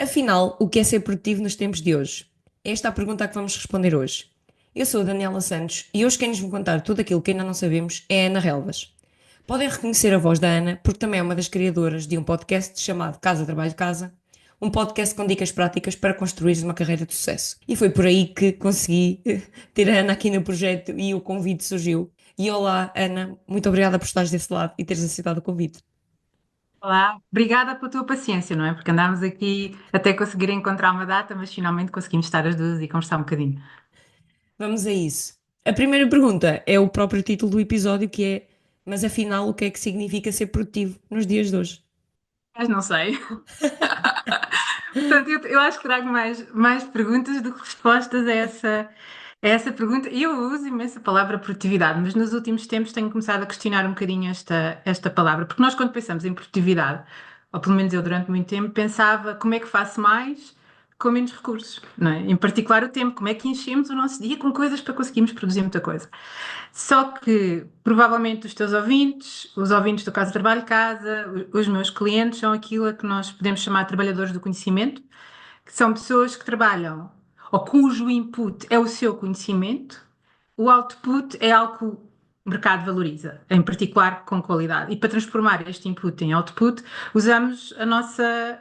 Afinal, o que é ser produtivo nos tempos de hoje? Esta é a pergunta a que vamos responder hoje. Eu sou a Daniela Santos e hoje quem nos vai contar tudo aquilo que ainda não sabemos é a Ana Relvas. Podem reconhecer a voz da Ana porque também é uma das criadoras de um podcast chamado Casa Trabalho Casa, um podcast com dicas práticas para construir uma carreira de sucesso. E foi por aí que consegui ter a Ana aqui no projeto e o convite surgiu. E olá, Ana, muito obrigada por estares desse lado e teres aceitado o convite. Olá, obrigada pela tua paciência, não é? Porque andámos aqui até conseguir encontrar uma data, mas finalmente conseguimos estar as duas e conversar um bocadinho. Vamos a isso. A primeira pergunta é o próprio título do episódio, que é: mas afinal, o que é que significa ser produtivo nos dias de hoje? Mas não sei. Portanto, eu acho que trago mais perguntas do que respostas a essa pergunta. E eu uso imenso a palavra produtividade, mas nos últimos tempos tenho começado a questionar um bocadinho esta palavra, porque nós, quando pensamos em produtividade, ou pelo menos eu durante muito tempo, pensava como é que faço mais com menos recursos, não é? Em particular o tempo, como é que enchemos o nosso dia com coisas para conseguirmos produzir muita coisa. Só que provavelmente os teus ouvintes, os ouvintes do Casa Trabalho Casa, os meus clientes são aquilo a que nós podemos chamar de trabalhadores do conhecimento, que são pessoas que trabalham ou cujo input é o seu conhecimento, o output é algo que o mercado valoriza, em particular com qualidade. E para transformar este input em output, usamos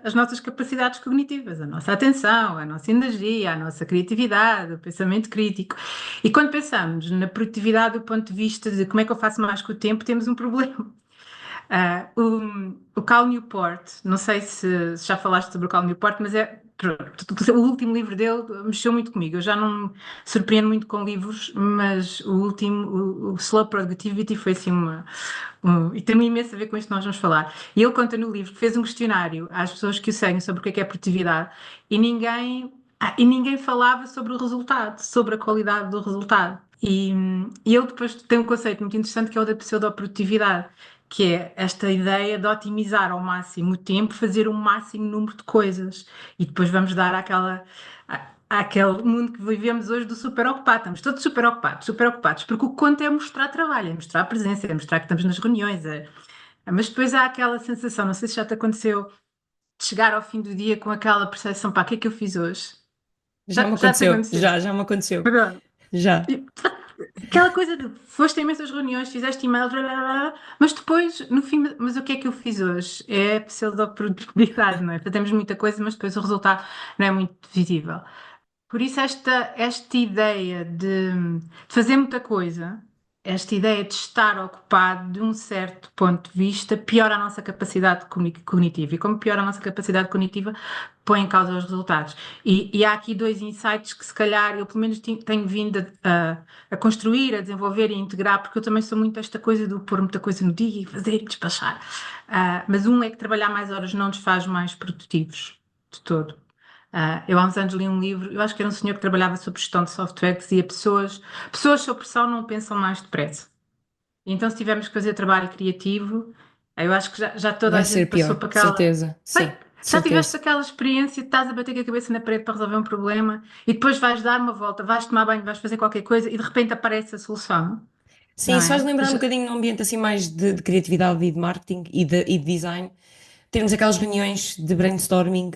as nossas capacidades cognitivas, a nossa atenção, a nossa energia, a nossa criatividade, o pensamento crítico. E quando pensamos na produtividade do ponto de vista de como é que eu faço mais com o tempo, temos um problema. O Cal Newport, não sei se já falaste sobre o Cal Newport, mas o último livro dele mexeu muito comigo. Eu já não me surpreendo muito com livros, mas o último, o Slow Productivity, foi assim e tem imenso a ver com isto que nós vamos falar. E ele conta no livro que fez um questionário às pessoas que o seguem sobre o que é produtividade e ninguém falava sobre o resultado, sobre a qualidade do resultado. E ele depois tem um conceito muito interessante que é o da pseudoprodutividade, que é esta ideia de otimizar ao máximo o tempo, fazer o máximo número de coisas e depois vamos dar àquele mundo que vivemos hoje do super ocupado. Estamos todos super ocupados, porque o que conta é mostrar trabalho, é mostrar presença, é mostrar que estamos nas reuniões. Mas depois há aquela sensação, não sei se já te aconteceu, de chegar ao fim do dia com aquela percepção, pá, o que é que eu fiz hoje? Já me Já te aconteceu, aconteceu? já me aconteceu. Pronto. Já. E, aquela coisa de foste a imensas reuniões, fizeste e-mails, blá, blá, blá, mas depois, no fim, mas o que é que eu fiz hoje? É pseudoprodutividade, não é? Portanto, temos muita coisa, mas depois o resultado não é muito visível. Por isso, esta ideia de fazer muita coisa, esta ideia de estar ocupado de um certo ponto de vista, piora a nossa capacidade cognitiva. E como piora a nossa capacidade cognitiva, põe em causa os resultados. E há aqui dois insights que, se calhar, eu pelo menos tenho vindo a construir, a desenvolver e a integrar, porque eu também sou muito esta coisa de pôr muita coisa no dia e fazer e despachar. Mas um é que trabalhar mais horas não nos faz mais produtivos de todo. Eu há uns anos li um livro, eu acho que era um senhor que trabalhava sobre gestão de software, que dizia pessoas sob pressão não pensam mais depressa. Então, se tivermos que fazer trabalho criativo, eu acho que já toda a Vai gente ser passou pior, por de aquela. certeza. Bem, Sim, de já tiveste certeza. aquela experiência de estás a bater com a cabeça na parede para resolver um problema e depois vais dar uma volta, vais tomar banho, vais fazer qualquer coisa e de repente aparece a solução, Sim, não isso faz é? lembrar um bocadinho num ambiente assim mais de criatividade e de marketing e de design. Termos aquelas reuniões de brainstorming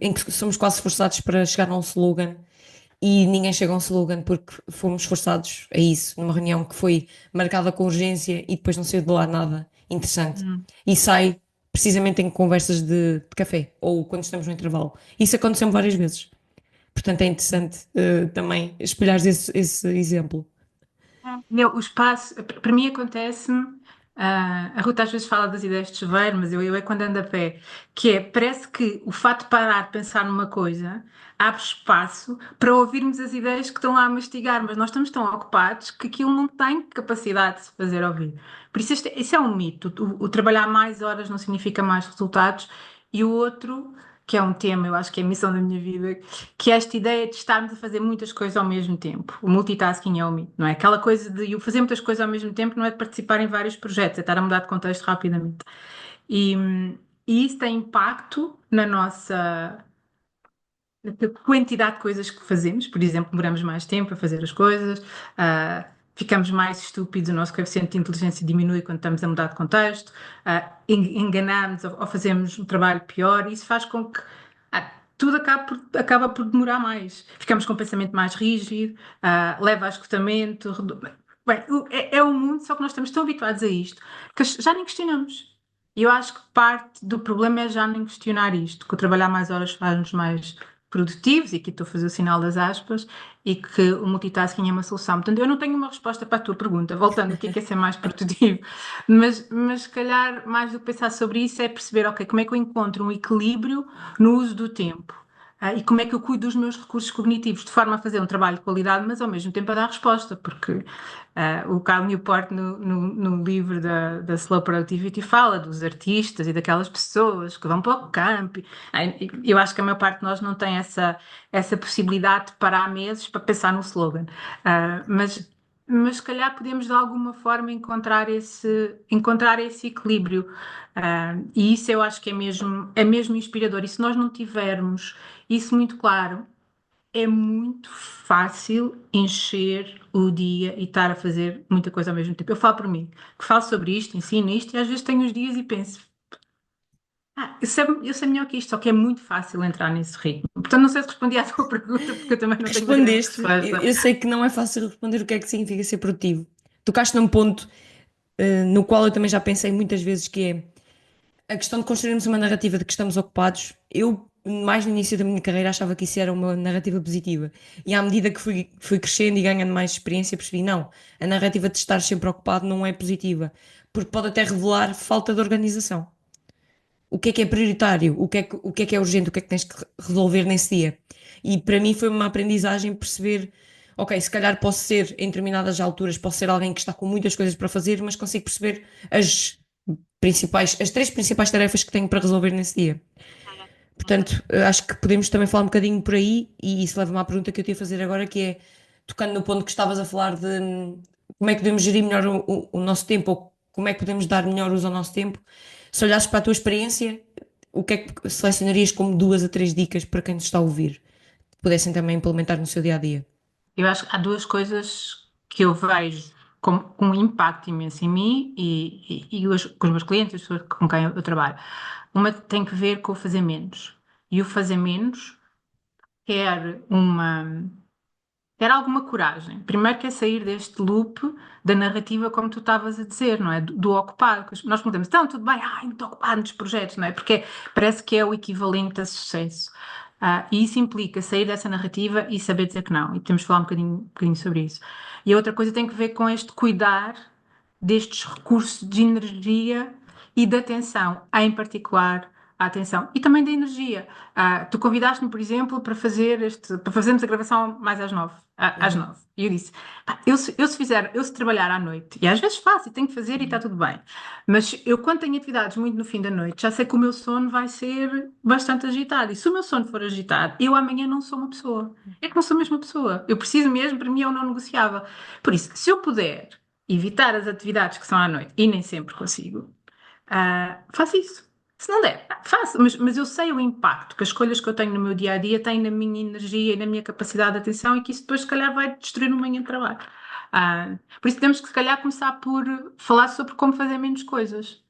em que somos quase forçados para chegar a um slogan e ninguém chega a um slogan porque fomos forçados a isso, numa reunião que foi marcada com urgência e depois não saiu de lá nada interessante. Hum. E sai precisamente em conversas de café ou quando estamos no intervalo. Isso aconteceu várias vezes. Portanto, é interessante também espelhar esse exemplo. O espaço, para mim acontece-me, a Ruta às vezes fala das ideias de chuveiro, mas eu é quando ando a pé, que é, parece que o fato de parar de pensar numa coisa abre espaço para ouvirmos as ideias que estão lá a mastigar, mas nós estamos tão ocupados que aquilo não tem capacidade de se fazer ouvir. Por isso, isso é um mito. O trabalhar mais horas não significa mais resultados, e o outro, que é um tema, eu acho que é a missão da minha vida, que é esta ideia de estarmos a fazer muitas coisas ao mesmo tempo. O multitasking é o mito, não é? Aquela coisa de eu fazer muitas coisas ao mesmo tempo não é participar em vários projetos, é estar a mudar de contexto rapidamente. E, e isso tem impacto na quantidade de coisas que fazemos. Por exemplo, demoramos mais tempo a fazer as coisas, ficamos mais estúpidos, o nosso coeficiente de inteligência diminui quando estamos a mudar de contexto, enganamos ou fazemos um trabalho pior, e isso faz com que tudo acaba por demorar mais. Ficamos com o pensamento mais rígido, leva a esgotamento. Bem, é o mundo, só que nós estamos tão habituados a isto que já nem questionamos. E eu acho que parte do problema é já nem questionar isto, que o trabalhar mais horas faz-nos mais produtivos, e aqui estou a fazer o sinal das aspas, e que o multitasking é uma solução. Portanto, eu não tenho uma resposta para a tua pergunta, voltando, o que é ser mais produtivo? Mas se calhar, mais do que pensar sobre isso, é perceber, ok, como é que eu encontro um equilíbrio no uso do tempo? E como é que eu cuido dos meus recursos cognitivos, de forma a fazer um trabalho de qualidade, mas ao mesmo tempo a dar resposta, porque o Cal Newport, no livro da Slow Productivity, fala dos artistas e daquelas pessoas que vão para o campo. Eu acho que a maior parte de nós não tem essa possibilidade de parar meses para pensar no slogan. Mas se calhar podemos de alguma forma encontrar esse equilíbrio. E isso eu acho que é mesmo inspirador. E se nós não tivermos isso muito claro, é muito fácil encher o dia e estar a fazer muita coisa ao mesmo tempo. Eu falo por mim, que falo sobre isto, ensino isto, e às vezes tenho uns dias e penso, eu sei melhor que isto, só que é muito fácil entrar nesse ritmo. Portanto, não sei se respondi à tua pergunta, porque eu também não tenho uma grande Respondeste. Eu, resposta. eu sei que não é fácil responder o que é que significa ser produtivo. Tocaste num ponto, no qual eu também já pensei muitas vezes, que é a questão de construirmos uma narrativa de que estamos ocupados. Eu, mais no início da minha carreira, achava que isso era uma narrativa positiva. E à medida que fui crescendo e ganhando mais experiência, percebi, não, a narrativa de estar sempre ocupado não é positiva, porque pode até revelar falta de organização. O que é prioritário? O que é urgente? O que é que tens que resolver nesse dia? E para mim foi uma aprendizagem perceber, ok, se calhar posso ser, em determinadas alturas, posso ser alguém que está com muitas coisas para fazer, mas consigo perceber as três principais tarefas que tenho para resolver nesse dia. Portanto, acho que podemos também falar um bocadinho por aí, e isso leva-me à pergunta que eu te ia fazer agora, que é, tocando no ponto que estavas a falar de como é que podemos gerir melhor o nosso tempo, ou como é que podemos dar melhor uso ao nosso tempo. Se olhasses para a tua experiência, o que é que selecionarias como 2 a 3 dicas para quem nos está a ouvir, que pudessem também implementar no seu dia a dia? Eu acho que há duas coisas que eu vejo com um impacto imenso em mim e com os meus clientes, as pessoas com quem eu trabalho. Uma tem que ver com o fazer menos. E o fazer menos quer uma ter alguma coragem. Primeiro que é sair deste loop da narrativa, como tu estavas a dizer, não é? Do ocupado. Nós perguntamos, então, tudo bem, ai, muito ocupado nos projetos, não é? Porque parece que é o equivalente a sucesso. E isso implica sair dessa narrativa e saber dizer que não. E temos de falar um bocadinho sobre isso. E a outra coisa tem que ver com este cuidar destes recursos de energia e de atenção, em particular a atenção e também da energia. Tu convidaste-me, por exemplo, para fazermos a gravação mais às Uhum. 9. E eu disse, pá, eu se trabalhar à noite, e às vezes faço e tenho que fazer e está tudo bem, mas eu quando tenho atividades muito no fim da noite, já sei que o meu sono vai ser bastante agitado. E se o meu sono for agitado, eu amanhã não sou uma pessoa. É que não sou a mesma pessoa. Eu preciso mesmo, para mim é o não negociável. Por isso, se eu puder evitar as atividades que são à noite, e nem sempre consigo, faço isso. Se não der, faço, mas eu sei o impacto que as escolhas que eu tenho no meu dia a dia têm na minha energia e na minha capacidade de atenção e que isso depois, se calhar, vai destruir uma manhã de trabalho. Por isso, temos que, se calhar, começar por falar sobre como fazer menos coisas.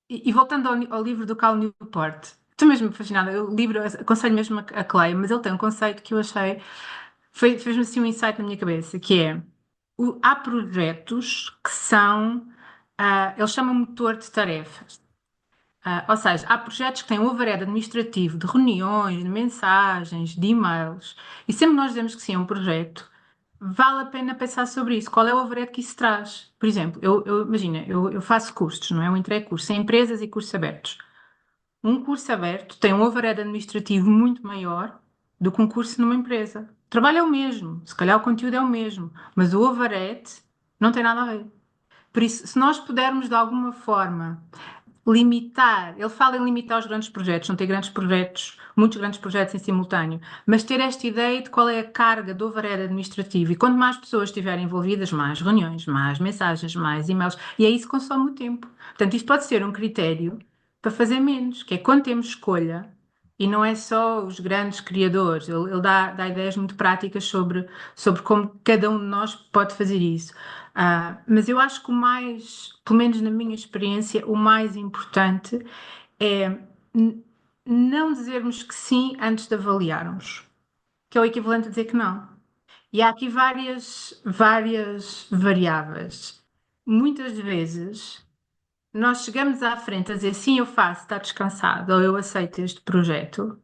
E voltando ao livro do Cal Newport, estou mesmo fascinada. O livro aconselho mesmo a que leia, mas ele tem um conceito que eu achei, fez-me assim um insight na minha cabeça, que é, há projetos que são, ele chama motor de tarefas. Ou seja, há projetos que têm um overhead administrativo de reuniões, de mensagens, de e-mails, e sempre nós dizemos que sim a um projeto, vale a pena pensar sobre isso. Qual é o overhead que isso traz? Por exemplo, imagina, eu faço cursos, não é? Eu entrego cursos em empresas e cursos abertos. Um curso aberto tem um overhead administrativo muito maior do que um curso numa empresa. O trabalho é o mesmo, se calhar o conteúdo é o mesmo, mas o overhead não tem nada a ver. Por isso, se nós pudermos de alguma forma limitar, ele fala em limitar os grandes projetos, não ter grandes projetos, muitos grandes projetos em simultâneo, mas ter esta ideia de qual é a carga do overhead administrativo e quanto mais pessoas estiverem envolvidas, mais reuniões, mais mensagens, mais e-mails, e é isso que consome o tempo. Portanto, isto pode ser um critério para fazer menos, que é quando temos escolha, e não é só os grandes criadores, ele dá ideias muito práticas sobre como cada um de nós pode fazer isso. Mas eu acho que o mais, pelo menos na minha experiência, o mais importante é não dizermos que sim antes de avaliarmos, que é o equivalente a dizer que não. E há aqui várias variáveis. Muitas vezes nós chegamos à frente a dizer sim, eu faço, está descansado, ou eu aceito este projeto,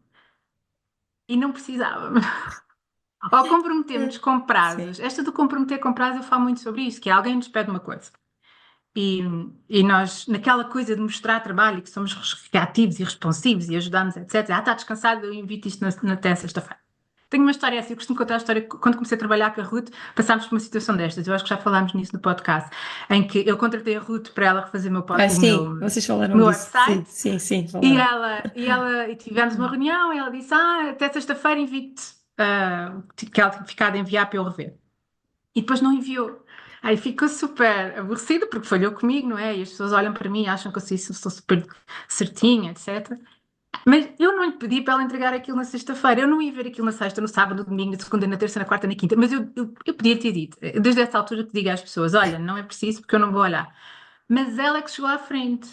e não precisávamos. Ou comprometemos com prazos. Sim. Esta do comprometer com prazos, eu falo muito sobre isso, que é alguém nos pede uma coisa. E, e nós, naquela coisa de mostrar trabalho, que somos reativos e responsivos e ajudamos, etc. Está descansado, eu invito isto até sexta-feira. Tenho uma história assim, eu costumo contar a história que quando comecei a trabalhar com a Ruth, passámos por uma situação destas. Eu acho que já falámos nisso no podcast, em que eu contratei a Ruth para ela refazer Ah, o sim, vocês falaram meu disso. Sim, website. sim, sim, E falaram. ela tivemos uma reunião e ela disse: até sexta-feira invite que ela tinha ficado a enviar para eu rever. E depois não enviou. Aí ficou super aborrecida porque falhou comigo, não é? E as pessoas olham para mim e acham que eu sou super certinha, etc. Mas eu não lhe pedi para ela entregar aquilo na sexta-feira. Eu não ia ver aquilo na sexta, no sábado, no domingo, na segunda, na terça, na quarta, na quinta. Mas eu podia ter dito, desde essa altura que digo às pessoas: olha, não é preciso porque eu não vou olhar. Mas ela é que chegou à frente.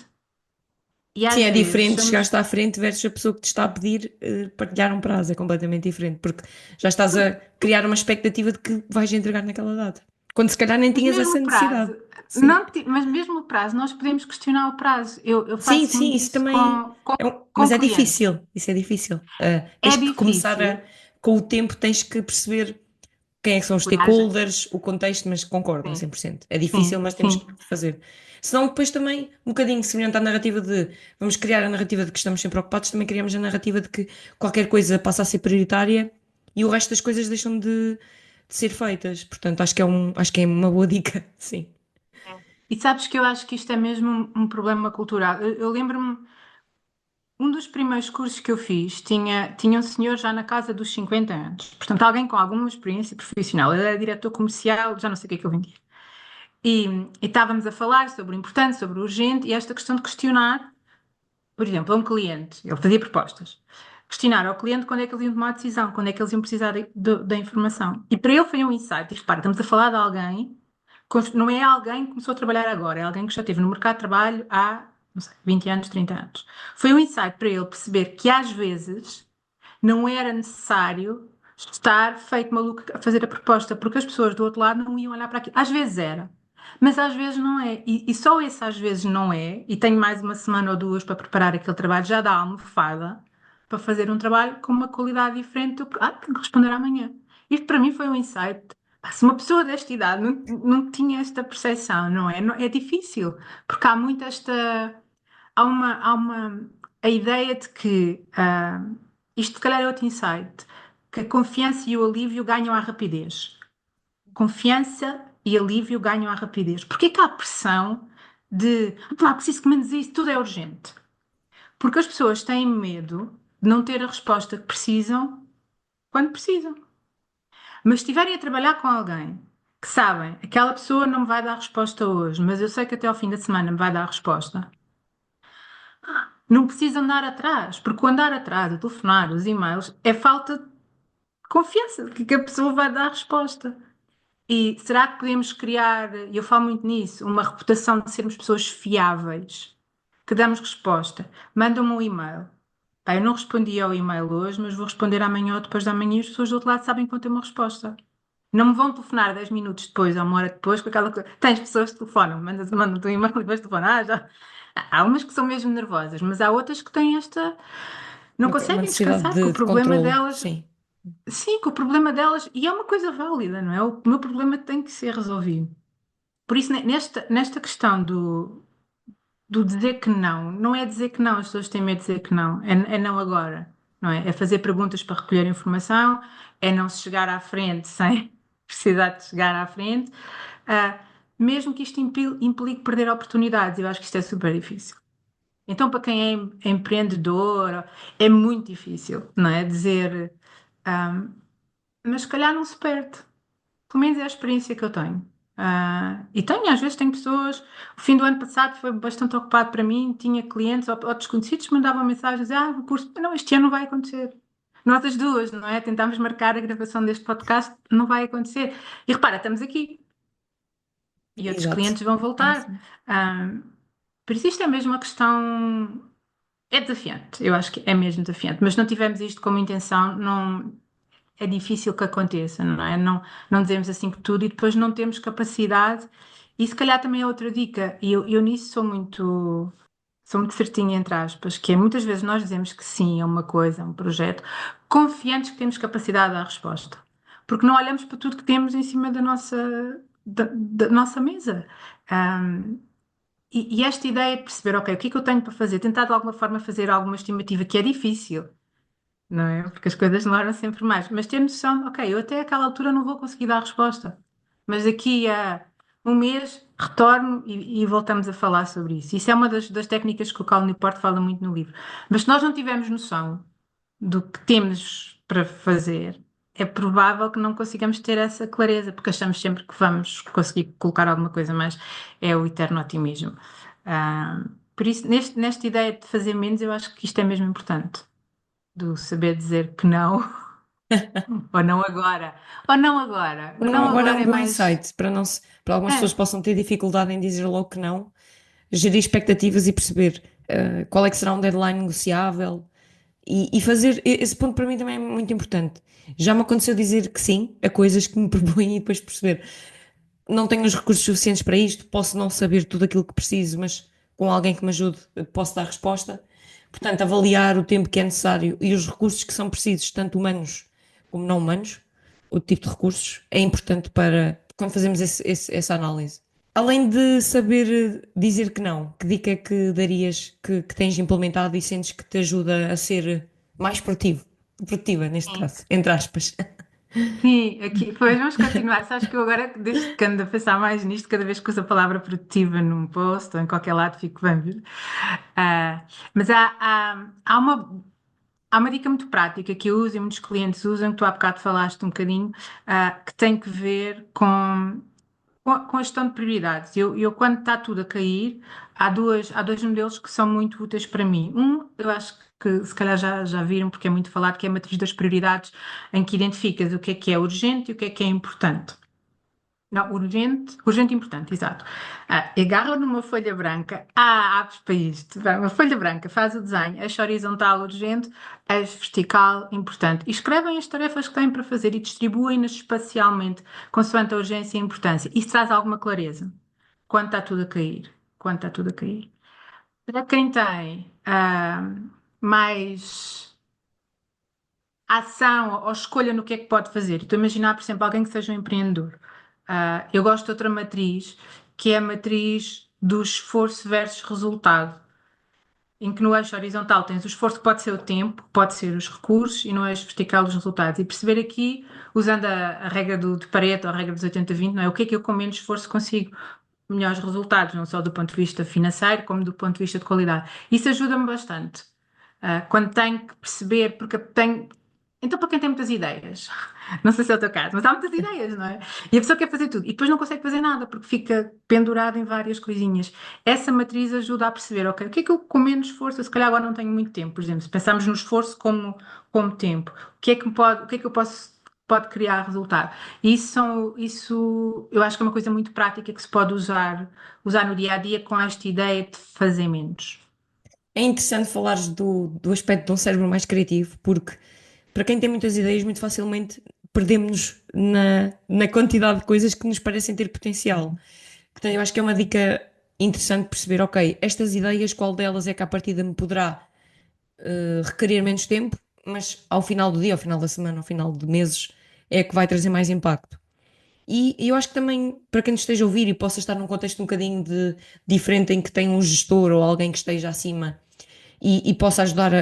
E Sim, às é vezes diferente somos. chegaste à frente versus a pessoa que te está a pedir partilhar um prazo, é completamente diferente, porque já estás a criar uma expectativa de que vais entregar naquela data, quando se calhar nem Mas tinhas mesmo essa o prazo, necessidade. Sim, mas mesmo o prazo, nós podemos questionar o prazo. Eu sim, faço sim, muito isso isso também mas com é clientes. difícil, isso é difícil. É Tens que começar difícil. com o tempo, tens que perceber quem é que são os Coragem. stakeholders, o contexto, mas concordo a Sim, 100%. É difícil, sim, mas temos que sim. fazer. Senão depois também, um bocadinho semelhante à narrativa de, vamos criar a narrativa de que estamos sempre ocupados, também criamos a narrativa de que qualquer coisa passa a ser prioritária e o resto das coisas deixam de ser feitas. Portanto, acho que é uma boa dica, sim. E sabes que eu acho que isto é mesmo um problema cultural. Eu lembro-me, um dos primeiros cursos que eu fiz tinha um senhor já na casa dos 50 anos. Portanto, alguém com alguma experiência profissional. Ele era diretor comercial, já não sei o que é que ele vendia. E, e estávamos a falar sobre o importante, sobre o urgente e esta questão de questionar, por exemplo, a um cliente, ele fazia propostas. Questionar ao cliente quando é que eles iam tomar a decisão, quando é que eles iam precisar da informação. E para ele foi um insight. E repara, estamos a falar de alguém, não é alguém que começou a trabalhar agora, é alguém que já esteve no mercado de trabalho há, não sei, 20 anos, 30 anos. Foi um insight para ele perceber que às vezes não era necessário estar feito maluco a fazer a proposta, porque as pessoas do outro lado não iam olhar para aquilo. Às vezes era, mas às vezes não é. E só esse às vezes não é, e tenho mais uma semana ou duas para preparar aquele trabalho, já dá almofada para fazer um trabalho com uma qualidade diferente do que, tenho que responder amanhã. Isto para mim foi um insight. Pá, se uma pessoa desta idade não tinha esta percepção, não é? É difícil, porque há muito esta. Há uma a ideia de que isto se calhar é outro insight, que a confiança e o alívio ganham à rapidez. Confiança e alívio ganham à rapidez. Porquê que há pressão de preciso que menos isso, tudo é urgente? Porque as pessoas têm medo de não ter a resposta que precisam quando precisam. Mas se estiverem a trabalhar com alguém que sabem, aquela pessoa não me vai dar resposta hoje, mas eu sei que até ao fim da semana me vai dar a resposta. Não precisam andar atrás, porque o andar atrás, o telefonar, os e-mails, é falta de confiança de que a pessoa vai dar a resposta. E será que podemos criar, e eu falo muito nisso, uma reputação de sermos pessoas fiáveis, que damos resposta? Mandam-me um e-mail. Pá, eu não respondi ao e-mail hoje, mas vou responder amanhã ou depois da manhã e as pessoas do outro lado sabem que vão ter uma resposta. Não me vão telefonar 10 minutos depois ou uma hora depois com aquela coisa. Tens pessoas que telefonam, mandam-te um e-mail e depois telefonam. Já. Há umas que são mesmo nervosas, mas há outras que têm esta. Não Uma conseguem necessidade descansar, que o de problema controle, delas. sim. Sim, que o problema delas. E é uma coisa válida, não é? O meu problema tem que ser resolvido. Por isso, nesta questão do dizer que não, não é dizer que não, as pessoas têm medo de dizer que não, é não agora, não é? É fazer perguntas para recolher informação, é não se chegar à frente sem precisar de chegar à frente, ah, mesmo que isto implique perder oportunidades, eu acho que isto é super difícil. Então, para quem é empreendedor, é muito difícil, não é? Dizer, ah, mas se calhar não se perde. Pelo menos é a experiência que eu tenho. E tenho, às vezes, tenho pessoas. O fim do ano passado foi bastante ocupado para mim, tinha clientes ou desconhecidos que mandavam mensagens: o curso, não, este ano não vai acontecer. Nós as duas, não é? Tentámos marcar a gravação deste podcast, não vai acontecer. E repara, estamos aqui e outros Exato. clientes vão É voltar. assim. Ah, por isso, isto é mesmo uma questão. É desafiante, eu acho que é mesmo desafiante, mas não tivemos isto como intenção, não, é difícil que aconteça, não é? Não, não dizemos assim que tudo e depois não temos capacidade, e se calhar também é outra dica, e eu nisso sou muito certinha, entre aspas, que é muitas vezes nós dizemos que sim a uma coisa, a um projeto, confiantes que temos capacidade de dar resposta, porque não olhamos para tudo que temos em cima da nossa mesa. Ahm, e esta ideia de perceber, ok, o que é que eu tenho para fazer? Tentar de alguma forma fazer alguma estimativa, que é difícil, não é? Porque as coisas demoram sempre mais. Mas ter noção, ok, eu até aquela altura não vou conseguir dar resposta, mas daqui a um mês retorno e voltamos a falar sobre isso. Isso é uma das técnicas que o Cal Newport fala muito no livro. Mas se nós não tivermos noção do que temos para fazer, é provável que não consigamos ter essa clareza, porque achamos sempre que vamos conseguir colocar alguma coisa mais. É o eterno otimismo. Ah, por isso, nesta ideia de fazer menos, eu acho que isto é mesmo importante, do saber dizer que não, ou não agora, ou não agora. Ou O não, não agora é agora um é bom mais. insight para algumas pessoas É, que possam ter dificuldade em dizer logo que não, gerir expectativas e perceber qual é que será um deadline negociável e fazer. Esse ponto para mim também é muito importante. Já me aconteceu dizer que sim a coisas que me propõem e depois perceber não tenho os recursos suficientes para isto, posso não saber tudo aquilo que preciso, mas com alguém que me ajude posso dar resposta. Portanto, avaliar o tempo que é necessário e os recursos que são precisos, tanto humanos como não humanos, o tipo de recursos, é importante para quando fazemos essa análise. Além de saber dizer que não, que dica é que darias que tens implementado e sentes que te ajuda a ser mais produtivo? Produtiva, neste sim. caso, entre aspas. Sim, aqui, pois vamos continuar. Sabes que eu agora, desde que ando a pensar mais nisto, cada vez que uso a palavra produtiva num post ou em qualquer lado, fico bem. Mas há uma dica muito prática que eu uso e muitos clientes usam, que tu há bocado falaste um bocadinho, que tem que ver com a gestão de prioridades. Eu, quando está tudo a cair, há dois modelos que são muito úteis para mim. Eu acho que se calhar já viram, porque é muito falado, que é a matriz das prioridades, em que identificas o que é urgente e o que é importante. Não, urgente, urgente e importante, exato. Agarra numa folha branca, apps para isto. Vai, uma folha branca, faz o desenho, eixo horizontal urgente, eixo vertical importante. E escrevem as tarefas que têm para fazer e distribuem-nas espacialmente, consoante a urgência e a importância. Isso traz alguma clareza, quando está tudo a cair. Quando está tudo a cair. Para quem tem mais ação ou escolha no que é que pode fazer. Estou a imaginar, por exemplo, alguém que seja um empreendedor. Eu gosto de outra matriz, que é a matriz do esforço versus resultado, em que no eixo horizontal tens o esforço que pode ser o tempo, pode ser os recursos, e no eixo vertical os resultados. E perceber aqui, usando a regra de Pareto, a regra dos 80-20, não é? O que é que eu com menos esforço consigo melhores resultados, não só do ponto de vista financeiro, como do ponto de vista de qualidade. Isso ajuda-me bastante. Quando tenho que perceber, porque tenho. Então, para quem tem muitas ideias, não sei se é o teu caso, mas há muitas ideias, não é? E a pessoa quer fazer tudo e depois não consegue fazer nada porque fica pendurada em várias coisinhas. Essa matriz ajuda a perceber, ok, o que é que eu com menos esforço, se calhar agora não tenho muito tempo, por exemplo, se pensarmos no esforço como tempo, o que é que eu pode criar resultado? Isso eu acho que é uma coisa muito prática que se pode usar no dia a dia com esta ideia de fazer menos. É interessante falares do aspecto de um cérebro mais criativo, porque para quem tem muitas ideias, muito facilmente perdemos-nos na quantidade de coisas que nos parecem ter potencial. Portanto, eu acho que é uma dica interessante perceber, ok, estas ideias, qual delas é que à partida me poderá requerer menos tempo, mas ao final do dia, ao final da semana, ao final de meses, é que vai trazer mais impacto. E eu acho que também, para quem nos esteja a ouvir e possa estar num contexto um bocadinho diferente em que tem um gestor ou alguém que esteja acima e possa ajudar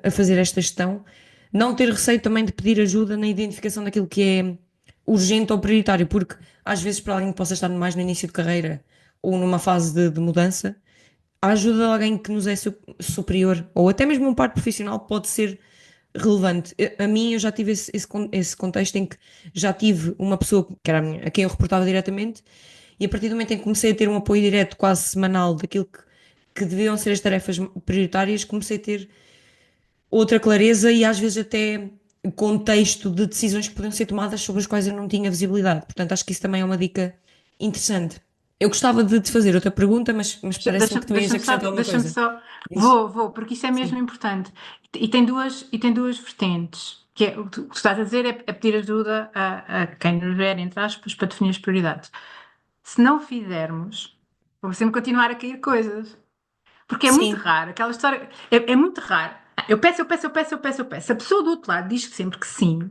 a fazer esta gestão, não ter receio também de pedir ajuda na identificação daquilo que é urgente ou prioritário, porque às vezes para alguém que possa estar mais no início de carreira ou numa fase de mudança, a ajuda de alguém que nos é superior ou até mesmo um par profissional pode ser relevante. A mim, eu já tive esse contexto em que já tive uma pessoa que era a quem eu reportava diretamente, e a partir do momento em que comecei a ter um apoio direto quase semanal daquilo que deviam ser as tarefas prioritárias, comecei a ter outra clareza e às vezes até contexto de decisões que podiam ser tomadas sobre as quais eu não tinha visibilidade. Portanto, acho que isso também é uma dica interessante. Eu gostava de te fazer outra pergunta, mas parece-me que tu ias Deixa-me só, acrescentar alguma deixa-me coisa. só, Diz? vou, porque isso é mesmo Sim. importante. E tem duas vertentes, que é, o que tu estás a dizer é pedir ajuda a quem nos gera, entre aspas, para definir as prioridades. Se não fizermos, vamos sempre continuar a cair coisas. Porque é muito Sim, raro, aquela história, é muito raro. Eu peço. Se a pessoa do outro lado diz que sempre que sim,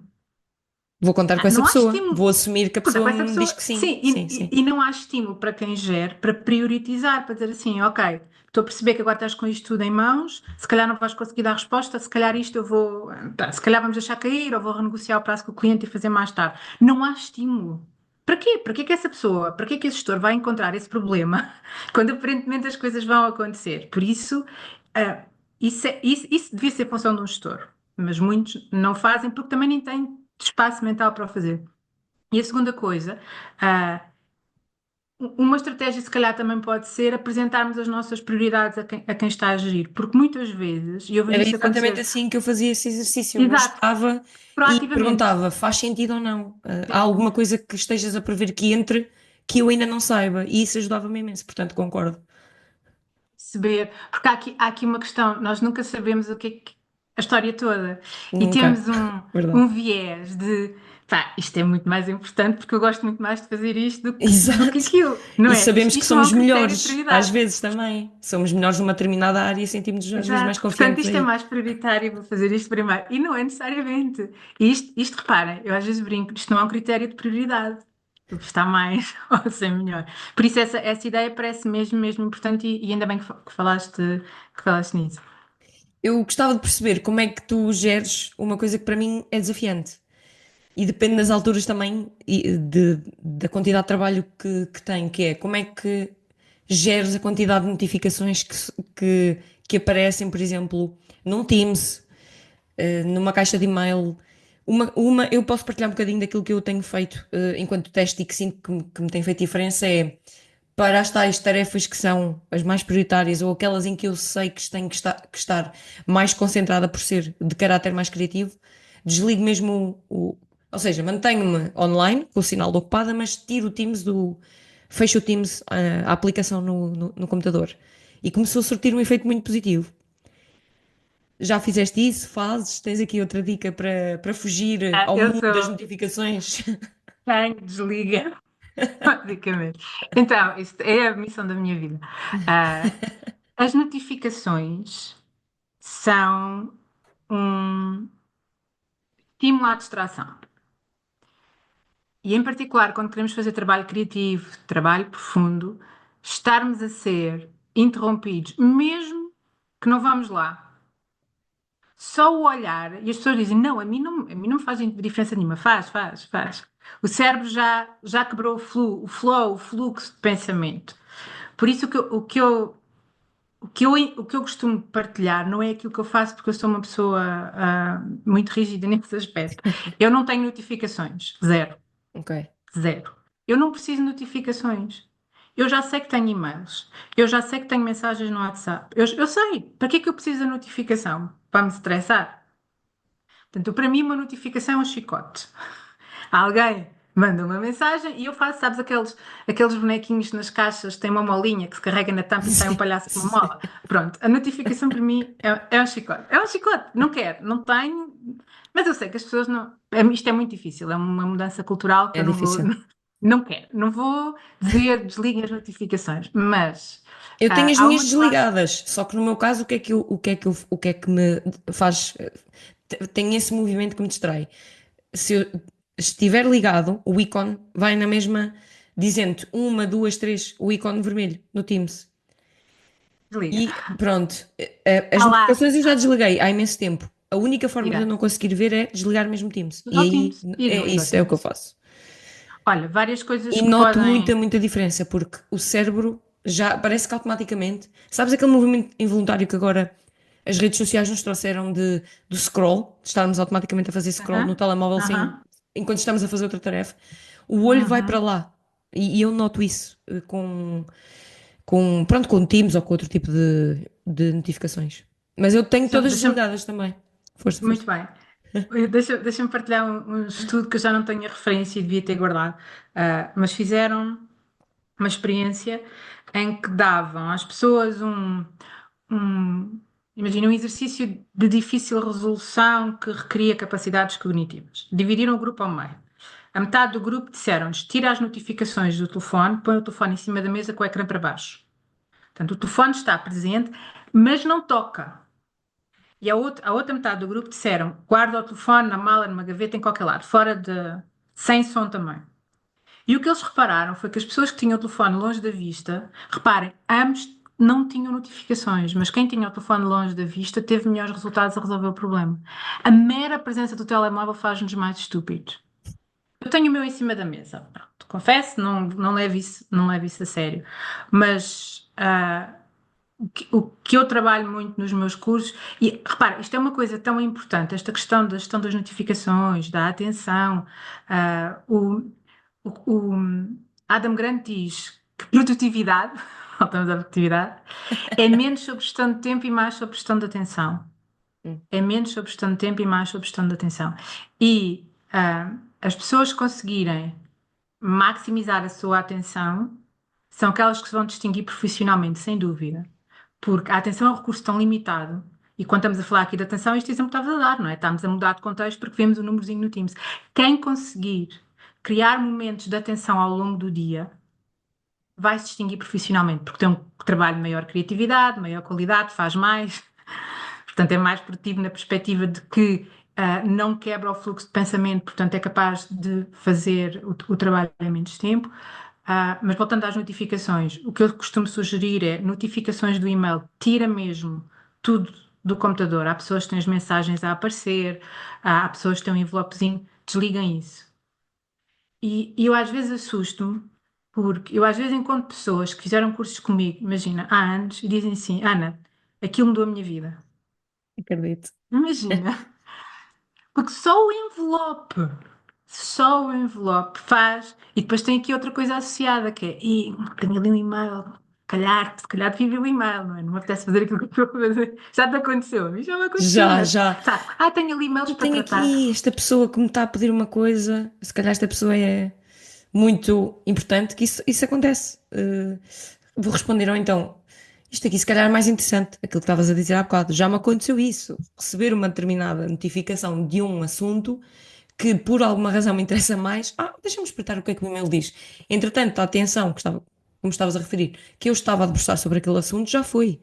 vou contar com essa não há pessoa. estímulo. Vou assumir que a Contar pessoa com essa me diz pessoa, que sim. sim, Sim, sim. e não há estímulo para quem gere para priorizar, para dizer assim, ok, estou a perceber que agora estás com isto tudo em mãos, se calhar não vais conseguir dar resposta, se calhar isto eu vou, pá, se calhar vamos deixar cair, ou vou renegociar o prazo com o cliente e fazer mais tarde. Não há estímulo. Para quê? Para que é que essa pessoa, para que é que esse gestor vai encontrar esse problema quando aparentemente as coisas vão acontecer? Por isso, isso devia ser função de um gestor, mas muitos não fazem porque também nem têm espaço mental para o fazer. E a segunda coisa, ah, uma estratégia se calhar também pode ser apresentarmos as nossas prioridades a quem está a gerir, porque muitas vezes, e eu vejo Era isso exatamente acontecer, assim que eu fazia esse exercício. Eu exato, estava e proativamente, perguntava: faz sentido ou não? Há sim, alguma coisa que estejas a prever que entre que eu ainda não saiba? E isso ajudava-me imenso, portanto, concordo. perceber, porque há aqui uma questão, nós nunca sabemos o que é a história toda, e Nunca. temos Verdade. um viés de, pá, isto é muito mais importante porque eu gosto muito mais de fazer isto do que Exato. aquilo, não E é? sabemos que Isto não é somos um critério de melhores, às prioridade. vezes também. Somos melhores numa determinada área e sentimos-nos às vezes mais Exato, portanto, confiantes isto é aí. mais prioritário, vou fazer isto primeiro. E não é necessariamente. Isto reparem, eu às vezes brinco, isto não é um critério de prioridade. Está mais ou ser melhor. Por isso, essa ideia parece mesmo importante e ainda bem que falaste nisso. Eu gostava de perceber como é que tu geres uma coisa que para mim é desafiante. E depende das alturas também da quantidade de trabalho que tenho, que é como é que geres a quantidade de notificações que, que aparecem, por exemplo, num Teams, numa caixa de e-mail. Eu posso partilhar um bocadinho daquilo que eu tenho feito enquanto teste e que sinto que me tem feito diferença é para as tais tarefas que são as mais prioritárias ou aquelas em que eu sei que tenho que estar mais concentrada por ser de caráter mais criativo, desligo mesmo ou seja, mantenho-me online com o sinal de ocupada, mas tiro o Teams fecho o Teams, a aplicação no computador. E começou a surtir um efeito muito positivo. Já fizeste isso? Fazes? Tens aqui outra dica para fugir Ah, ao eu mundo das sou notificações? quem desliga, basicamente. Então, isto é a missão da minha vida. Ah, as notificações são um estímulo à distração. E em particular, quando queremos fazer trabalho criativo, trabalho profundo, estarmos a ser interrompidos, mesmo que não vamos lá. Só o olhar, e as pessoas dizem, não, a mim não me faz diferença nenhuma. Faz. O cérebro já quebrou o fluxo de pensamento. Por isso o que eu costumo partilhar não é aquilo que eu faço porque eu sou uma pessoa muito rígida nesse aspecto. Eu não tenho notificações, zero. Ok. Zero. Eu não preciso de notificações. Eu já sei que tenho e-mails. Eu já sei que tenho mensagens no WhatsApp. Eu sei. Para que é que eu preciso da notificação? Para me estressar? Portanto, para mim, uma notificação é um chicote. Alguém manda uma mensagem e eu faço, sabes, aqueles bonequinhos nas caixas que têm uma molinha que se carrega na tampa e sai um Sim, palhaço com uma sim. mola. Pronto, a notificação para mim é um chicote. É um chicote. Não quero, não tenho. Mas eu sei que as pessoas não. Isto é muito difícil, é uma mudança cultural que É eu não vou. difícil. Não quero. Não vou dizer desliguem as notificações, mas Eu tenho as há minhas uma que eu acho. desligadas, só que no meu caso, o que é que me faz, tem esse movimento que me distrai. Se eu estiver ligado, o ícone vai na mesma, dizendo uma, duas, três, o ícone vermelho no Teams. Desliga. E pronto, as Há lá. notificações eu já desliguei há imenso tempo. A única forma de eu Tira. não conseguir ver é desligar mesmo Teams. E Só aí Teams. E é desliga o isso, é o que eu Teams. faço. Olha, várias coisas E que noto podem. muita diferença, porque o cérebro já parece que automaticamente. Sabes aquele movimento involuntário que agora as redes sociais nos trouxeram do scroll, de estarmos automaticamente a fazer scroll no Aham, telemóvel sem, aham, enquanto estamos a fazer outra tarefa? O olho vai para uhum. lá. E eu noto isso pronto, com Teams ou com outro tipo de notificações. Mas eu tenho todas Deixa-me, desligadas também. Força, força. muito bem. Deixa-me partilhar um estudo que eu já não tenho a referência e devia ter guardado. Mas fizeram. uma experiência em que davam às pessoas um, imagina, um exercício de difícil resolução que requeria capacidades cognitivas. Dividiram o grupo ao meio. A metade do grupo disseram-nos: tira as notificações do telefone, põe o telefone em cima da mesa com o ecrã para baixo. Portanto, o telefone está presente, mas não toca. E a outra metade do grupo disseram: guarda o telefone na mala, numa gaveta, em qualquer lado, sem som também. E o que eles repararam foi que as pessoas que tinham o telefone longe da vista, reparem, ambos não tinham notificações, mas quem tinha o telefone longe da vista teve melhores resultados a resolver o problema. A mera presença do telemóvel faz-nos mais estúpidos. Eu tenho o meu em cima da mesa. Pronto, confesso, não levo isso a sério. Mas o que eu trabalho muito nos meus cursos, e repara, isto é uma coisa tão importante, esta questão da gestão das notificações, da atenção. ah, o, o Adam Grant diz que produtividade, voltamos à produtividade, é menos sobre gestão de tempo e mais sobre gestão de atenção. Hum. É menos sobre gestão de tempo e mais sobre gestão de atenção. E as pessoas conseguirem maximizar a sua atenção são aquelas que se vão distinguir profissionalmente, sem dúvida. Porque a atenção é um recurso tão limitado. E quando estamos a falar aqui de atenção, este exemplo estava a dar, não é? Estamos a mudar de contexto porque vemos o númerozinho no Teams. Quem conseguir criar momentos de atenção ao longo do dia vai se distinguir profissionalmente, porque tem um trabalho de maior criatividade, maior qualidade, faz mais, portanto é mais produtivo na perspectiva de que não quebra o fluxo de pensamento, portanto é capaz de fazer o trabalho em menos tempo. Mas voltando às notificações, o que eu costumo sugerir é notificações do e-mail, tira mesmo tudo do computador. Há pessoas que têm as mensagens a aparecer, há pessoas que têm um envelopezinho, desliguem isso. E eu às vezes assusto-me, porque eu às vezes encontro pessoas que fizeram cursos comigo, imagina, há anos, e dizem assim: Ana, aquilo mudou a minha vida. Acredito. Imagina, porque só o envelope faz. E depois tem aqui outra coisa associada, que é: e tenho ali um e-mail. Se calhar devia ver o e-mail, não é? Não me apetece fazer aquilo que eu estou a fazer. Já te aconteceu? A mim já me aconteceu, Já, mas já. sabe, tenho ali e-mails Eu para tenho tratar. aqui esta pessoa que me está a pedir uma coisa, se calhar esta pessoa é muito importante, que isso acontece. Vou responder, ou então, isto aqui se calhar é mais interessante, aquilo que estavas a dizer há bocado. Já me aconteceu isso, receber uma determinada notificação de um assunto que por alguma razão me interessa mais. Deixa-me espreitar o que é que o e-mail diz. Entretanto, a atenção que estava, como estavas a referir, que eu estava a debruçar sobre aquele assunto, já foi.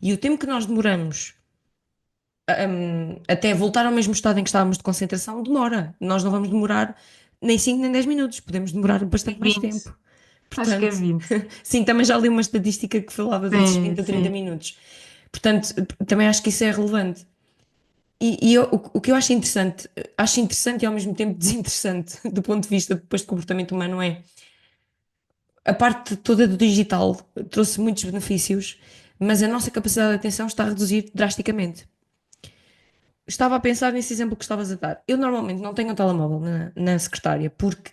E o tempo que nós demoramos até voltar ao mesmo estado em que estávamos de concentração, demora. Nós não vamos demorar nem 5 nem 10 minutos, podemos demorar bastante mais 20, tempo. acho que é Portanto, 20. sim, também já li uma estatística que falava desses Sim, 20 a 30 sim. minutos. Portanto, também acho que isso é relevante. O que eu acho interessante e ao mesmo tempo desinteressante do ponto de vista depois de comportamento humano é a parte toda do digital trouxe muitos benefícios, mas a nossa capacidade de atenção está a reduzir drasticamente. Estava a pensar nesse exemplo que estavas a dar. Eu normalmente não tenho um telemóvel na secretária, porque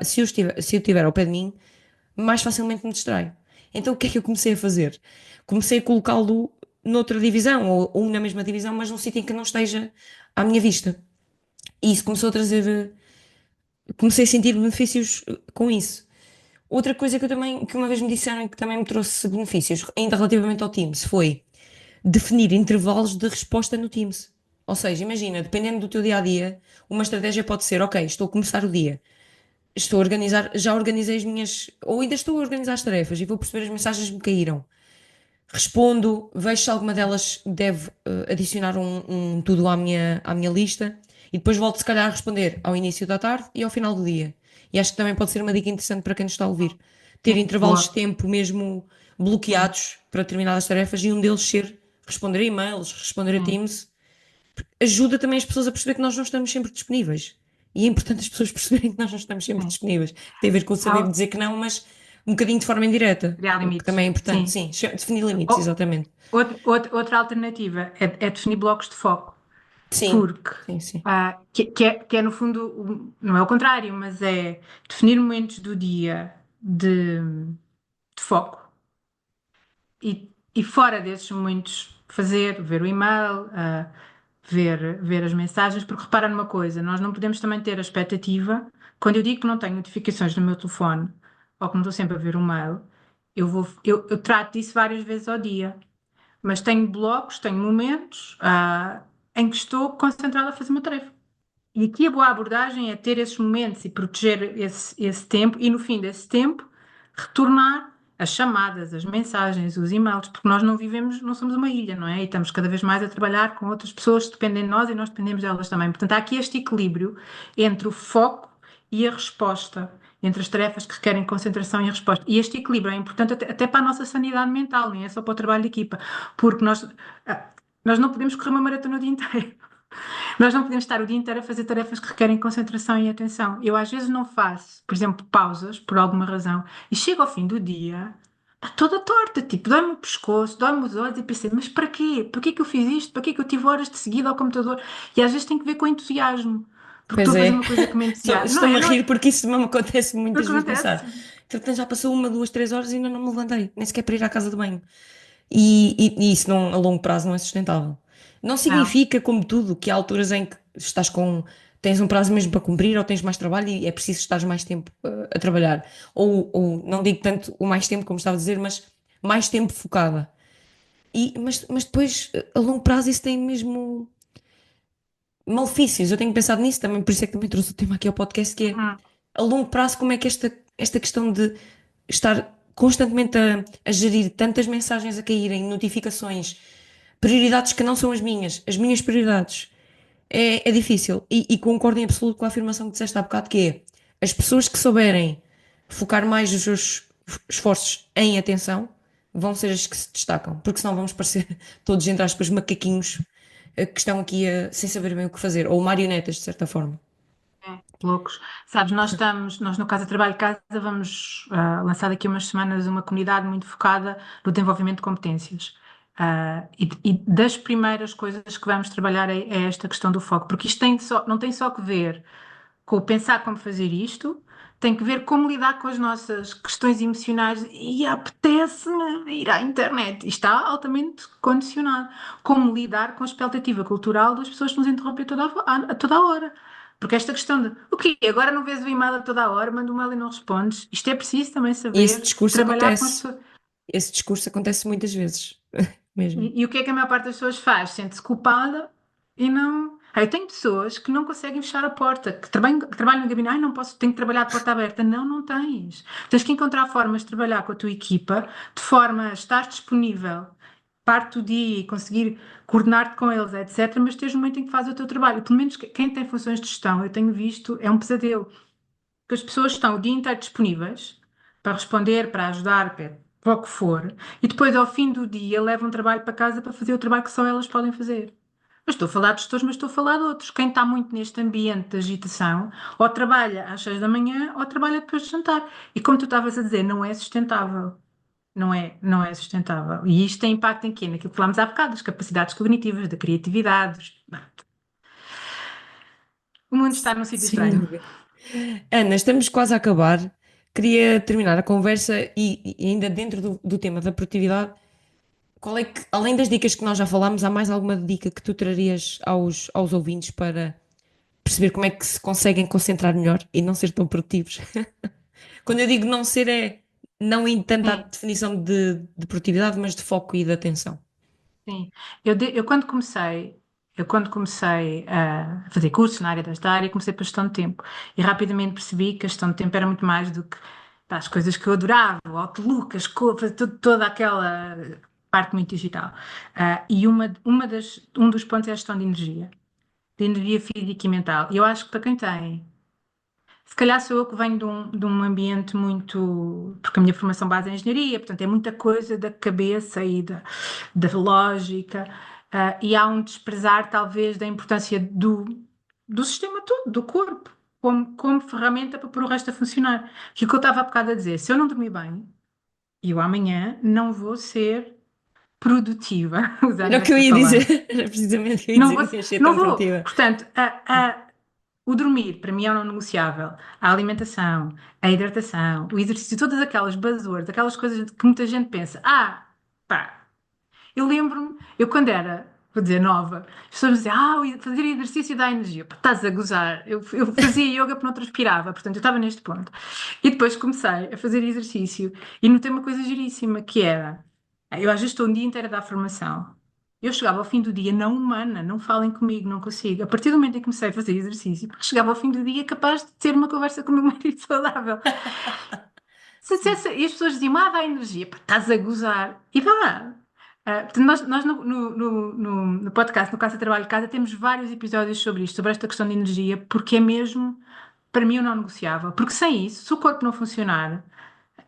se eu estiver ao pé de mim, mais facilmente me distraio. Então o que é que eu comecei a fazer? Comecei a colocá-lo noutra divisão, ou na mesma divisão, mas num sítio em que não esteja à minha vista. E isso começou a trazer. Comecei a sentir benefícios com isso. Outra coisa que uma vez me disseram e que também me trouxe benefícios, ainda relativamente ao Teams, foi definir intervalos de resposta no Teams. Ou seja, imagina, dependendo do teu dia a dia, uma estratégia pode ser: ok, estou a começar o dia, estou a organizar, já organizei as minhas, ou ainda estou a organizar as tarefas e vou perceber as mensagens que me caíram. Respondo, vejo se alguma delas deve adicionar um tudo à minha lista e depois volto, se calhar, a responder ao início da tarde e ao final do dia. E acho que também pode ser uma dica interessante para quem nos está a ouvir. Ter Sim, intervalos de boa. tempo mesmo Sim, bloqueados para determinadas tarefas e um deles ser responder a e-mails, responder a sim, Teams. Ajuda também as pessoas a perceber que nós não estamos sempre disponíveis. E é importante as pessoas perceberem que nós não estamos sempre sim. disponíveis. Tem a ver com o saber Há- dizer que não, mas um bocadinho de forma indireta, Criar que também limites. é importante. Sim. Sim, definir limites, Ou- exatamente. outra alternativa é definir blocos de foco, Sim, porque sim, sim. que é no fundo, não é o contrário, mas é definir momentos do dia de foco e fora desses momentos ver o e-mail, ver as mensagens, porque repara numa coisa, nós não podemos também ter a expectativa, quando eu digo que não tenho notificações no meu telefone, ou como estou sempre a ver um mail, eu trato disso várias vezes ao dia. Mas tenho blocos, tenho momentos, em que estou concentrada a fazer uma tarefa. E aqui a boa abordagem é ter esses momentos e proteger esse tempo, e no fim desse tempo, retornar as chamadas, as mensagens, os e-mails, porque nós não vivemos, não somos uma ilha, não é? E estamos cada vez mais a trabalhar com outras pessoas que dependem de nós e nós dependemos delas também. Portanto, há aqui este equilíbrio entre o foco e a resposta, entre as tarefas que requerem concentração e a resposta. E este equilíbrio é importante até para a nossa sanidade mental, nem é só para o trabalho de equipa, porque ah, nós não podemos correr uma maratona o dia inteiro. Nós não podemos estar o dia inteiro a fazer tarefas que requerem concentração e atenção. Eu às vezes não faço, por exemplo, pausas, por alguma razão, e chego ao fim do dia, está toda torta, tipo, dói-me o pescoço, dói-me os olhos, e pensei, mas para quê? Para que eu fiz isto? Para que eu tive horas de seguida ao computador? E às vezes tem que ver com entusiasmo, porque estou Pois a fazer é. uma coisa que me entusiasma. Não Estou-me é? a Não é? rir porque isso me acontece O muitas que vezes acontece? pensar. Entretanto, já passou 1, 2, 3 horas e ainda não me levantei, nem sequer para ir à casa de banho. E isso não, a longo prazo não é sustentável. Não Não. significa, como tudo, que há alturas em que tens um prazo mesmo para cumprir ou tens mais trabalho e é preciso estar mais tempo a trabalhar. Ou não digo tanto o mais tempo, como estava a dizer, mas mais tempo focada. Mas depois, a longo prazo, isso tem mesmo malefícios. Eu tenho pensado nisso também, por isso é que também trouxe o tema aqui ao podcast, que é Uhum. a longo prazo, como é que esta questão de estar constantemente a gerir tantas mensagens a caírem, notificações, prioridades que não são as minhas prioridades, é difícil. E concordo em absoluto com a afirmação que disseste há bocado, que é as pessoas que souberem focar mais os seus esforços em atenção vão ser as que se destacam, porque senão vamos parecer todos, entre aspas, macaquinhos que estão aqui sem saber bem o que fazer, ou marionetas, de certa forma. É, loucos. Sabes, nós no Casa Trabalho Casa vamos lançar daqui a umas semanas uma comunidade muito focada no desenvolvimento de competências. E das primeiras coisas que vamos trabalhar é esta questão do foco, porque isto não tem só que ver com o pensar como fazer isto, tem que ver como lidar com as nossas questões emocionais e apetece-me ir à internet. Isto está altamente condicionado. Como lidar com a expectativa cultural das pessoas que nos interrompem a toda a hora. Porque esta questão de o quê? Agora não vês o e-mail a toda a hora, manda um e-mail e não respondes. Isto é preciso também Esse saber discurso trabalhar com as acontece. pessoas. Esse discurso acontece muitas vezes, mesmo. E o que é que a maior parte das pessoas faz? Sente-se culpada e não. Eu tenho pessoas que não conseguem fechar a porta, que trabalham no gabinete, não posso, tenho que trabalhar de porta aberta. Não, não tens. Tens que encontrar formas de trabalhar com a tua equipa, de forma a estar disponível, parte do dia e conseguir coordenar-te com eles, etc. Mas tens um momento em que fazes o teu trabalho. Pelo menos quem tem funções de gestão, eu tenho visto, é um pesadelo que as pessoas estão o dia inteiro disponíveis para responder, para ajudar, para o que for, e depois, ao fim do dia, levam trabalho para casa para fazer o trabalho que só elas podem fazer. Mas estou a falar de gestores, mas estou a falar de outros. Quem está muito neste ambiente de agitação, ou trabalha às 6 da manhã, ou trabalha depois de jantar. E como tu estavas a dizer, não é sustentável. Não é sustentável. E isto tem impacto em quê? Naquilo que falámos há bocado, das capacidades cognitivas, da criatividade. O mundo está num sítio Sem estranho. dúvida. Ana, estamos quase a acabar. Queria terminar a conversa e ainda dentro do tema da produtividade, qual é que, além das dicas que nós já falámos, há mais alguma dica que tu trarias aos ouvintes para perceber como é que se conseguem concentrar melhor e não ser tão produtivos? Quando eu digo não ser, é não em tanta Sim. definição de produtividade, mas de foco e de atenção. Sim, eu quando comecei a fazer cursos na área desta área, comecei pela gestão de tempo e rapidamente percebi que a gestão de tempo era muito mais do que pá, as coisas que eu adorava, o Outlook, as coisas, toda aquela parte muito digital. E um dos pontos é a gestão de energia física e mental. E eu acho que para quem tem se calhar sou eu que venho de um ambiente muito. Porque a minha formação base é engenharia, portanto é muita coisa da cabeça e da lógica, e há um desprezar, talvez, da importância do sistema todo, do corpo, como ferramenta para pôr o resto a funcionar. Que o que eu estava há bocado a dizer, se eu não dormir bem, eu amanhã não vou ser produtiva, usando Era o que eu esta ia dizer, palavra. era precisamente o que eu ia Não dizer, vou, não ia ser não tão vou. produtiva. Portanto, o dormir, para mim, é não negociável. A alimentação, a hidratação, o exercício, todas aquelas buzzwords, aquelas coisas que muita gente pensa. Pá, eu lembro-me, eu quando era vou dizer nova, as pessoas dizem, fazer exercício dá energia. Pá, estás a gozar. Eu fazia yoga porque não transpirava, portanto eu estava neste ponto. E depois comecei a fazer exercício e notei uma coisa giríssima, que era, eu às vezes estou um dia inteiro a dar formação. Eu chegava ao fim do dia não humana, não falem comigo, não consigo. A partir do momento em que comecei a fazer exercício, chegava ao fim do dia capaz de ter uma conversa com o meu marido saudável. Sim. E as pessoas diziam, dá energia, pá, estás a gozar. E vá lá. Portanto, nós no podcast, no Casa Trabalho Casa, temos vários episódios sobre isto, sobre esta questão de energia, porque é mesmo, para mim, eu não negociável. Porque sem isso, se o corpo não funcionar,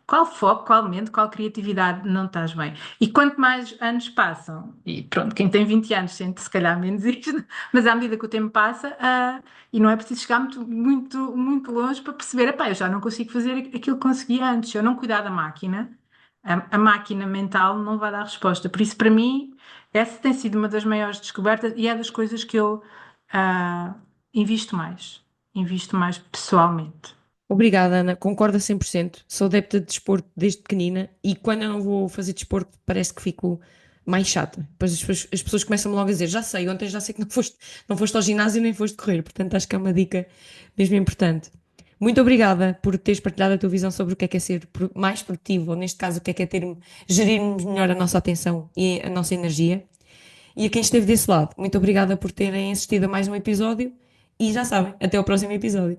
qual foco, qual mente, qual criatividade não estás bem? E quanto mais anos passam, e pronto, quem tem 20 anos sente se calhar menos isto, mas à medida que o tempo passa, e não é preciso chegar muito longe para perceber, epá, eu já não consigo fazer aquilo que conseguia antes. Se eu não cuidar da máquina, a máquina mental não vai dar resposta. Por isso, para mim, essa tem sido uma das maiores descobertas e é das coisas que eu ah, invisto mais. Invisto mais pessoalmente. Obrigada, Ana. Concordo a 100%. Sou adepta de desporto desde pequenina e quando eu não vou fazer desporto parece que fico mais chata. Depois as pessoas começam logo a dizer: Já sei, ontem já sei que não foste ao ginásio nem foste correr. Portanto, acho que é uma dica mesmo importante. Muito obrigada por teres partilhado a tua visão sobre o que é ser mais produtivo, ou neste caso, o que é gerirmos melhor a nossa atenção e a nossa energia. E a quem esteve desse lado, muito obrigada por terem assistido a mais um episódio e já sabem, até ao próximo episódio.